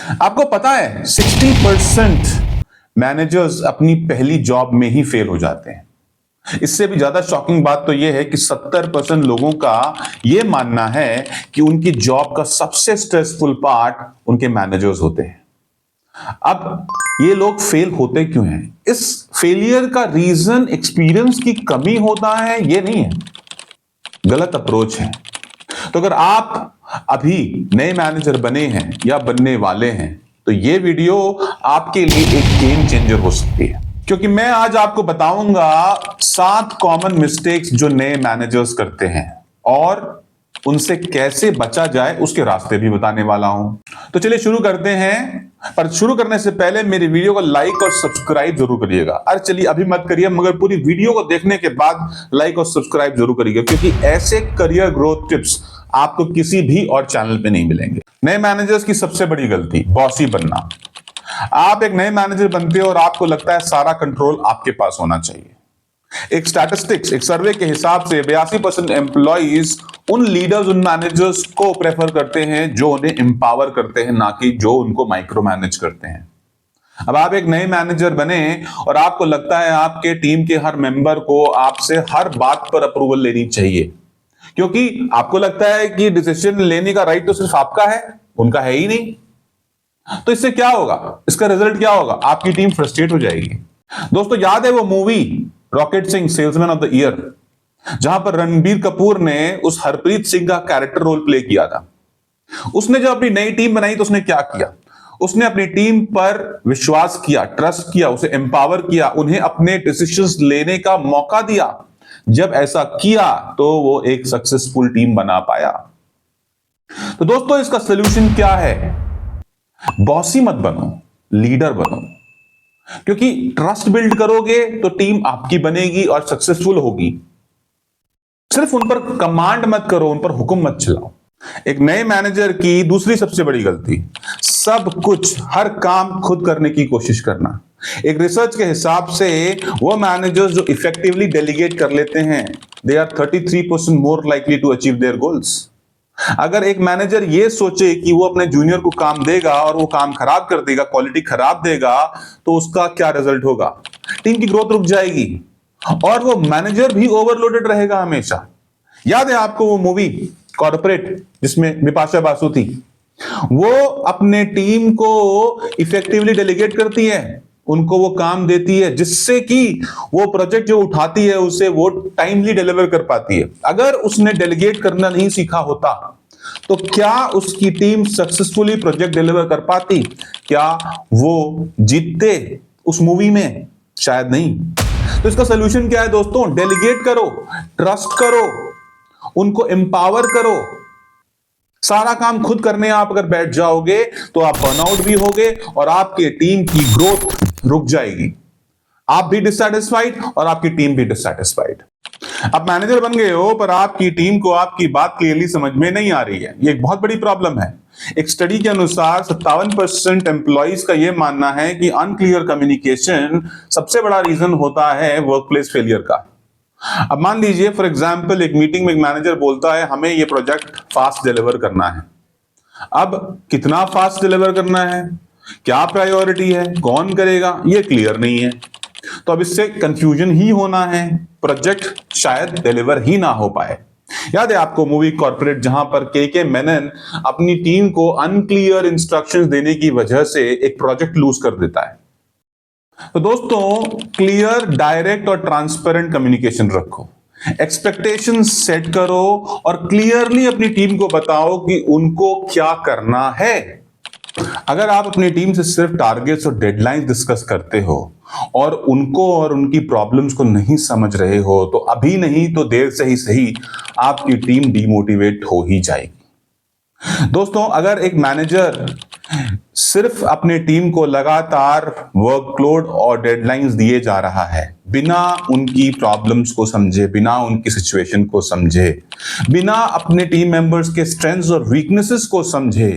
आपको पता है 60% मैनेजर्स अपनी पहली जॉब में ही फेल हो जाते हैं। इससे भी ज्यादा शॉकिंग बात तो यह है कि 70% लोगों का यह मानना है कि उनकी जॉब का सबसे स्ट्रेसफुल पार्ट उनके मैनेजर्स होते हैं। अब ये लोग फेल होते क्यों हैं? इस फेलियर का रीजन एक्सपीरियंस की कमी होता है, ये नहीं है, गलत अप्रोच है। तो अगर आप अभी नए मैनेजर बने हैं या बनने वाले हैं तो ये वीडियो आपके लिए एक गेम चेंजर हो सकती है, क्योंकि मैं आज आपको बताऊंगा 7 कॉमन मिस्टेक्स जो नए मैनेजर्स करते हैं और उनसे कैसे बचा जाए उसके रास्ते भी बताने वाला हूं। तो चलिए शुरू करते हैं, पर शुरू करने से पहले मेरी वीडियो को लाइक और सब्सक्राइब जरूर करिएगा। अरे चलिए अभी मत करिए, मगर पूरी वीडियो को देखने के बाद लाइक और सब्सक्राइब जरूर करिएगा, क्योंकि ऐसे करियर ग्रोथ टिप्स आपको किसी भी और चैनल पे नहीं मिलेंगे। नए मैनेजर्स की सबसे बड़ी गलती, बॉसी बनना। आप एक नए मैनेजर बनते हो और आपको लगता है सारा कंट्रोल आपके पास होना चाहिए। एक स्टैटिस्टिक्स, एक सर्वे के हिसाब से 82% एम्प्लॉइज उन लीडर्स, उन मैनेजर्स को प्रेफर करते हैं जो उन्हें एम्पावर करते हैं, ना कि जो उनको माइक्रो मैनेज करते हैं। अब आप एक नए मैनेजर बने और आपको लगता है आपके टीम के हर मेंबर को आपसे हर बात पर अप्रूवल लेनी चाहिए, क्योंकि आपको लगता है कि डिसीजन लेने का राइट तो सिर्फ आपका है, उनका है ही नहीं। तो इससे क्या होगा? इसका रिजल्ट क्या होगा? आपकी टीम फ्रस्ट्रेट हो जाएगी। दोस्तों, याद है वो movie rocket Singh salesman of the year, जहां पर रणबीर कपूर ने उस हरप्रीत सिंह का कैरेक्टर रोल प्ले किया था। उसने जब अपनी नई टीम बनाई तो उसने क्या किया? उसने अपनी टीम पर विश्वास किया, ट्रस्ट किया, उसे एम्पावर किया, उन्हें अपने डिसीजंस लेने का मौका दिया। जब ऐसा किया तो वो एक सक्सेसफुल टीम बना पाया। तो दोस्तों, इसका सोल्यूशन क्या है? बॉसी मत बनो, लीडर बनो, क्योंकि ट्रस्ट बिल्ड करोगे तो टीम आपकी बनेगी और सक्सेसफुल होगी। सिर्फ उन पर कमांड मत करो, उन पर हुक्म मत चलाओ। एक नए मैनेजर की दूसरी सबसे बड़ी गलती, सब कुछ, हर काम खुद करने की कोशिश करना। एक रिसर्च के हिसाब से वो मैनेजर्स जो इफेक्टिवली डेलीगेट कर लेते हैं, they are 33% more likely to achieve their goals. अगर एक मैनेजर ये सोचे कि वो अपने जूनियर को काम देगा और वो काम खराब कर देगा, क्वालिटी खराब देगा, तो उसका क्या रिजल्ट होगा? टीम की ग्रोथ रुक जाएगी और वो मैनेजर भी ओवरलोडेड रहेगा हमेशा। याद है आपको वो मूवी कॉर्पोरेट, जिसमें बिपाशा बासु थी? वो अपने टीम को इफेक्टिवली डेलीगेट करती है, उनको वो काम देती है जिससे कि वो प्रोजेक्ट जो उठाती है उसे वो टाइमली डिलीवर कर पाती है। अगर उसने डेलीगेट करना नहीं सीखा होता तो क्या उसकी टीम सक्सेसफुली प्रोजेक्ट डिलीवर कर पाती? क्या वो जीतते उस मूवी में? शायद नहीं। तो इसका सोल्यूशन क्या है दोस्तों? डेलीगेट करो, ट्रस्ट करो, उनको एम्पावर करो। सारा काम खुद करने आप अगर बैठ जाओगे तो आप बर्नआउट भी होगे और आपके टीम की ग्रोथ रुक जाएगी। आप भी डिससैटिस्फाइड और आपकी टीम भी डिससैटिस्फाइड। आप मैनेजर बन गए हो पर आपकी टीम को आपकी बात क्लियरली समझ में नहीं आ रही है। ये एक बहुत बड़ी प्रॉब्लम है। एक स्टडी के अनुसार 57% एम्प्लॉइज का यह मानना है कि अनक्लियर कम्युनिकेशन सबसे बड़ा रीजन होता है वर्कप्लेस फेलियर का। अब मान लीजिए फॉर एग्जांपल एक मीटिंग में एक मैनेजर बोलता है हमें ये प्रोजेक्ट फास्ट डिलीवर करना है। अब कितना फास्ट डिलीवर करना है, क्या प्रायोरिटी है, कौन करेगा, ये क्लियर नहीं है। तो अब इससे कंफ्यूजन ही होना है, प्रोजेक्ट शायद डिलीवर ही ना हो पाए। याद है आपको मूवी कॉर्पोरेट, जहां पर के मेनन अपनी टीम को अनक्लियर इंस्ट्रक्शंस देने की वजह से एक प्रोजेक्ट लूज कर देता है। तो दोस्तों, क्लियर, डायरेक्ट और ट्रांसपेरेंट कम्युनिकेशन रखो, एक्सपेक्टेशन सेट करो और क्लियरली अपनी टीम को बताओ कि उनको क्या करना है। अगर आप अपनी टीम से सिर्फ टारगेट्स और डेडलाइंस डिस्कस करते हो और उनको और उनकी प्रॉब्लम्स को नहीं समझ रहे हो तो अभी नहीं तो देर से ही सही आपकी टीम डिमोटिवेट हो ही जाएगी। दोस्तों, अगर एक मैनेजर सिर्फ अपनी टीम को लगातार वर्कलोड और डेडलाइंस दिए जा रहा है, बिना उनकी प्रॉब्लम्स को समझे, बिना उनकी सिचुएशन को समझे, बिना अपने टीम मेंबर्स के स्ट्रेंथ्स और वीकनेसेस को समझे,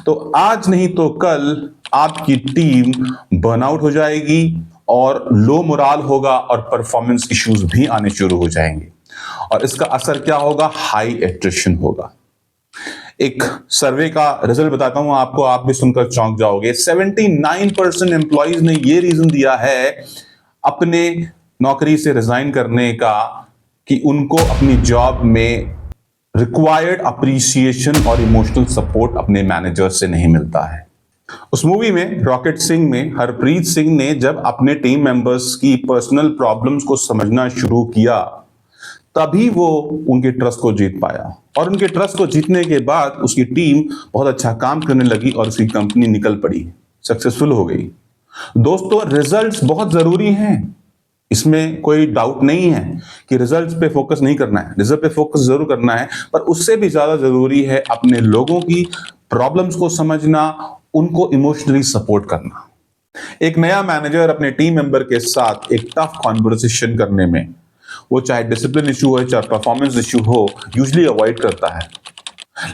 तो आज नहीं तो कल आपकी टीम बर्नआउट हो जाएगी और लो मोराल होगा और परफॉर्मेंस इश्यूज भी आने शुरू हो जाएंगे। और इसका असर क्या होगा? हाई एट्रिशन होगा। एक सर्वे का रिजल्ट बताता हूं आपको, आप भी सुनकर चौंक जाओगे। 79% एम्प्लॉइज ने यह रीजन दिया है अपने नौकरी से रिजाइन करने का कि उनको अपनी जॉब में रिक्वायर्ड अप्रिसिएशन और इमोशनल सपोर्ट अपने मैनेजर से नहीं मिलता है। उस मूवी में रॉकेट सिंह में हरप्रीत सिंह ने जब अपने टीम मेंबर्स की पर्सनल प्रॉब्लम्स को समझना शुरू किया, तभी वो उनके ट्रस्ट को जीत पाया, और उनके ट्रस्ट को जीतने के बाद उसकी टीम बहुत अच्छा काम करने लगी और उसकी कंपनी निकल पड़ी, सक्सेसफुल हो गई। दोस्तों, रिजल्ट्स बहुत जरूरी हैं, इसमें कोई डाउट नहीं है कि रिजल्ट्स पे फोकस नहीं करना है, रिजल्ट पे फोकस जरूर करना है, पर उससे भी ज्यादा जरूरी है अपने लोगों की प्रॉब्लम्स को समझना, उनको इमोशनली सपोर्ट करना। एक नया मैनेजर अपने टीम मेंबर के साथ एक टफ कॉन्वर्सेशन करने में, वो चाहे डिसिप्लिन इशू हो चाहे परफॉर्मेंस इशू हो, यूजुअली अवॉइड करता है।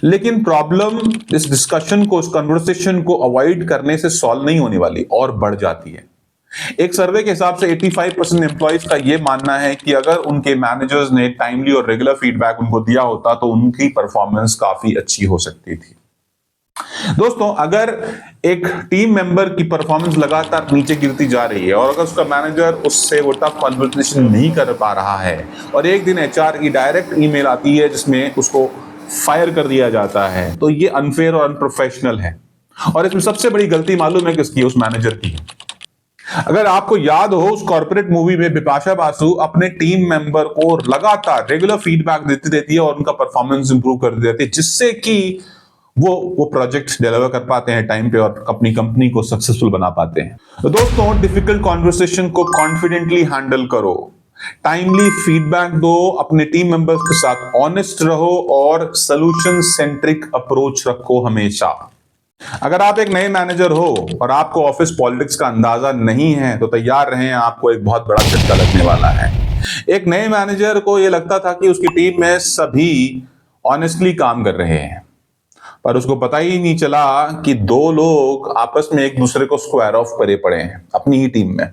लेकिन प्रॉब्लम इस डिस्कशन को, इस कन्वर्सेशन को अवॉइड करने से सॉल्व नहीं होने वाली और बढ़ जाती है। एक सर्वे के हिसाब से 85% एम्प्लॉइज का यह मानना है कि अगर उनके मैनेजर्स ने टाइमली और रेगुलर फीडबैक उनको दिया होता तो उनकी परफॉर्मेंस काफी अच्छी हो सकती थी। दोस्तों, अगर एक टीम मेंबर की परफॉर्मेंस लगातार नीचे गिरती जा रही है और अगर उसका मैनेजर उससे वो टफ कन्वर्सेशन नहीं कर पा रहा है और एक दिन एचआर की डायरेक्ट ईमेल आती है जिसमें उसको फायर कर दिया जाता है, तो ये अनफेयर और अनप्रोफेशनल है। और इसमें सबसे बड़ी गलती मालूम है किसकी? उस मैनेजर की। अगर आपको याद हो, उस कॉर्पोरेट मूवी में बिपाशा बासु अपने टीम मेंबर को लगातार रेगुलर फीडबैक देती रहती है और उनका परफॉर्मेंस इंप्रूव कर देती है, जिससे कि वो प्रोजेक्ट डिलीवर कर पाते हैं टाइम पे और अपनी कंपनी को सक्सेसफुल बना पाते हैं। तो दोस्तों, डिफिकल्ट कॉन्वर्सेशन को कॉन्फिडेंटली हैंडल करो, टाइमली फीडबैक दो, अपने टीम मेंबर्स के साथ ऑनेस्ट रहो और सोल्यूशन सेंट्रिक अप्रोच रखो हमेशा। अगर आप एक नए मैनेजर हो और आपको ऑफिस पॉलिटिक्स का अंदाजा नहीं है, तो तैयार रहें, आपको एक बहुत बड़ा झटका लगने वाला है। एक नए मैनेजर को यह लगता था कि उसकी टीम में सभी ऑनेस्टली काम कर रहे हैं, पर उसको पता ही नहीं चला कि दो लोग आपस में एक दूसरे को स्क्वायर ऑफ करे पड़े हैं अपनी ही टीम में।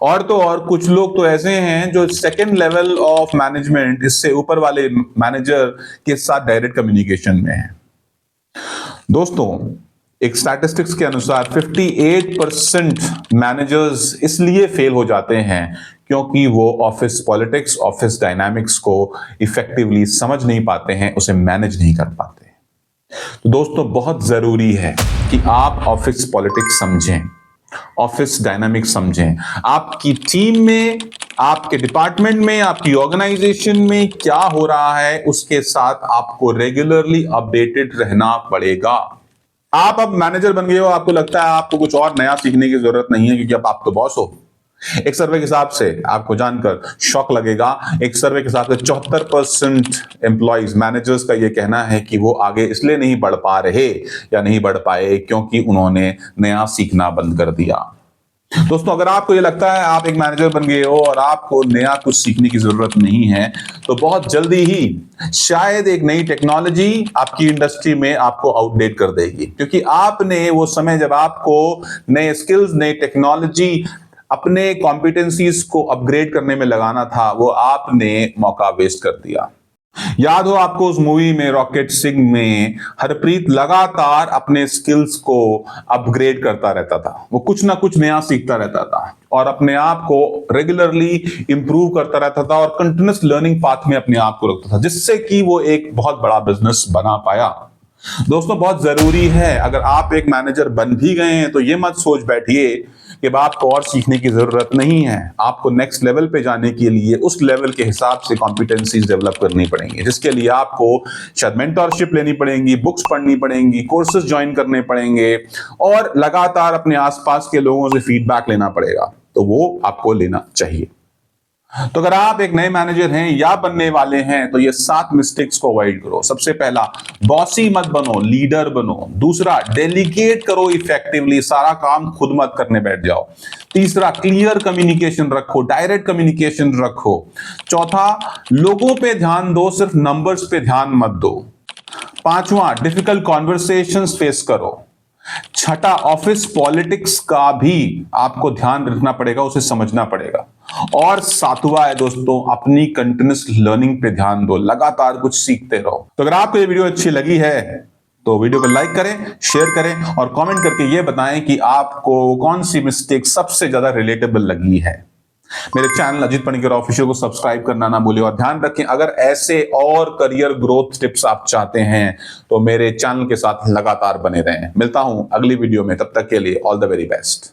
और तो और कुछ लोग तो ऐसे हैं जो सेकंड लेवल ऑफ मैनेजमेंट, इससे ऊपर वाले मैनेजर के साथ डायरेक्ट कम्युनिकेशन में है। दोस्तों, एक स्टैटिस्टिक्स के अनुसार 58% मैनेजर्स इसलिए फेल हो जाते हैं क्योंकि वो ऑफिस पॉलिटिक्स, ऑफिस डायनामिक्स को इफेक्टिवली समझ नहीं पाते हैं, उसे मैनेज नहीं कर पाते। तो दोस्तों, बहुत जरूरी है कि आप ऑफिस पॉलिटिक्स समझें, ऑफिस डायनामिक्स समझें। आपकी टीम में, आपके डिपार्टमेंट में, आपकी ऑर्गेनाइजेशन में क्या हो रहा है, उसके साथ आपको रेगुलरली अपडेटेड रहना पड़ेगा। आप अब मैनेजर बन गए हो, आपको लगता है आपको कुछ और नया सीखने की जरूरत नहीं है क्योंकि अब आप तो बॉस हो। एक सर्वे के हिसाब से आपको जानकर शॉक लगेगा, एक सर्वे के हिसाब से 74% एम्प्लॉइज, मैनेजर्स का यह कहना है कि वो आगे इसलिए नहीं बढ़ पा रहे या नहीं बढ़ पाए क्योंकि उन्होंने नया सीखना बंद कर दिया। दोस्तों, अगर आपको ये लगता है आप एक मैनेजर बन गए हो और आपको नया कुछ सीखने की जरूरत नहीं है, तो बहुत जल्दी ही शायद एक नई टेक्नोलॉजी आपकी इंडस्ट्री में आपको आउटडेट कर देगी, क्योंकि आपने वो समय जब आपको नए स्किल्स, नई टेक्नोलॉजी, अपने कॉम्पिटेंसीज को अपग्रेड करने में लगाना था, वो आपने मौका वेस्ट कर दिया। याद हो आपको उस मूवी में रॉकेट सिंह में हरप्रीत लगातार अपने स्किल्स को अपग्रेड करता रहता था, वो कुछ ना कुछ नया सीखता रहता था और अपने आप को रेगुलरली इंप्रूव करता रहता था और कंटिन्यूअस लर्निंग पाथ में अपने आप को रखता था, जिससे कि वो एक बहुत बड़ा बिजनेस बना पाया। दोस्तों, बहुत जरूरी है, अगर आप एक मैनेजर बन भी गए हैं तो ये मत सोच बैठिए कि आपको और सीखने की जरूरत नहीं है। आपको नेक्स्ट लेवल पे जाने के लिए उस लेवल के हिसाब से कॉम्पिटेंसीज डेवलप करनी पड़ेंगी, जिसके लिए आपको शायद मेंटरशिप लेनी पड़ेगी, बुक्स पढ़नी पड़ेंगी, कोर्सेज ज्वाइन करने पड़ेंगे और लगातार अपने आसपास के लोगों से फीडबैक लेना पड़ेगा। तो वो आपको लेना चाहिए। तो अगर आप एक नए मैनेजर हैं या बनने वाले हैं तो ये 7 मिस्टेक्स को अवॉइड करो। सबसे पहला, बॉसी मत बनो, लीडर बनो। दूसरा, डेलीगेट करो इफेक्टिवली, सारा काम खुद मत करने बैठ जाओ। तीसरा, क्लियर कम्युनिकेशन रखो, डायरेक्ट कम्युनिकेशन रखो। चौथा, लोगों पे ध्यान दो, सिर्फ नंबर्स पे ध्यान मत दो। पांचवा, डिफिकल्ट कॉन्वर्सेशंस फेस करो। छठा, ऑफिस पॉलिटिक्स का भी आपको ध्यान रखना पड़ेगा, उसे समझना पड़ेगा। और सातवां है दोस्तों, अपनी कंटिन्यूस लर्निंग पे ध्यान दो, लगातार कुछ सीखते रहो। तो अगर आपको ये वीडियो अच्छी लगी है तो वीडियो को लाइक करें, शेयर करें और कमेंट करके ये बताएं कि आपको कौन सी मिस्टेक सबसे ज्यादा रिलेटेबल लगी है। मेरे चैनल अजीत पनिकर ऑफिशियल को सब्सक्राइब करना ना भूलिए और ध्यान रखें, अगर ऐसे और करियर ग्रोथ टिप्स आप चाहते हैं तो मेरे चैनल के साथ लगातार बने रहें। मिलता हूं अगली वीडियो में, तब तक के लिए ऑल द वेरी बेस्ट।